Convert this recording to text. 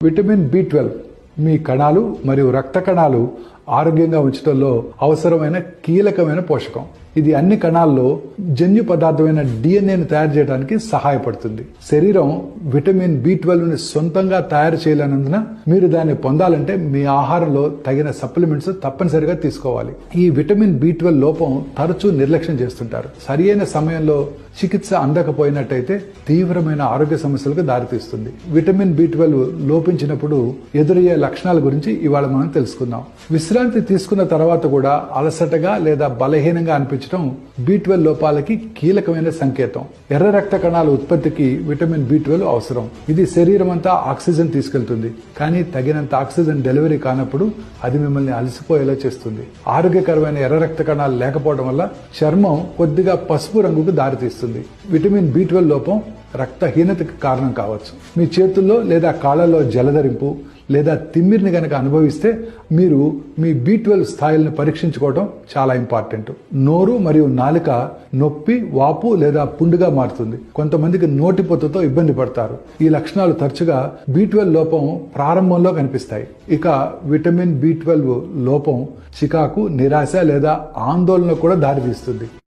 Vitamin B12 మీ కణాలు మరియు రక్త కణాలు ఆరోగ్యంగా ఉంచడంలో అవసరమైన కీలకమైన పోషకం. ఇది అన్ని కణాల్లో జన్యు పదార్థమైన DNAను తయారు చేయడానికి సహాయపడుతుంది. శరీరం విటమిన్ B12ని సొంతంగా తయారు చేయలేనందున మీరు దాన్ని పొందాలంటే మీ ఆహారంలో తగిన సప్లిమెంట్స్ తప్పనిసరిగా తీసుకోవాలి. ఈ విటమిన్ B12 లోపం తరచూ నిర్లక్ష్యం చేస్తుంటారు. సరియైన సమయంలో చికిత్స అందకపోయినట్టయితే తీవ్రమైన ఆరోగ్య సమస్యలకు దారితీస్తుంది. విటమిన్ B12 లోపించినప్పుడు ఎదురయ్యే లక్షణాల గురించి ఇవాళ మనం తెలుసుకుందాం. విశ్రాంతి తీసుకున్న తర్వాత కూడా అలసటగా లేదా బలహీనంగా అనిపించడం B12 లోపాలకి కీలకమైన సంకేతం. ఎర్ర రక్త కణాల ఉత్పత్తికి విటమిన్ B12 అవసరం. ఇది శరీరం అంతా ఆక్సిజన్ తీసుకెళ్తుంది, కానీ తగినంత ఆక్సిజన్ డెలివరీ కానప్పుడు అది మిమ్మల్ని అలసిపోయేలా చేస్తుంది. ఆరోగ్యకరమైన ఎర్ర రక్త కణాలు లేకపోవడం వల్ల చర్మం కొద్దిగా పసుపు రంగుకు దారితీస్తుంది. విటమిన్ B12 లోపం రక్తహీనతకు కారణం కావచ్చు. మీ చేతుల్లో లేదా కాళ్లలో జలధరింపు లేదా తిమ్మిరిని గనక అనుభవిస్తే మీరు మీ B12 స్థాయిలను పరీక్షించుకోవడం చాలా ఇంపార్టెంట్. నోరు మరియు నాలుక నొప్పి, వాపు లేదా పుండుగా మారుతుంది. కొంతమందికి నోటిపొత్తతో ఇబ్బంది పడతారు. ఈ లక్షణాలు తరచుగా B12 లోపం ప్రారంభంలో కనిపిస్తాయి. ఇక విటమిన్ B12 లోపం చికాకు, నిరాశ లేదా ఆందోళన కూడా దారితీస్తుంది.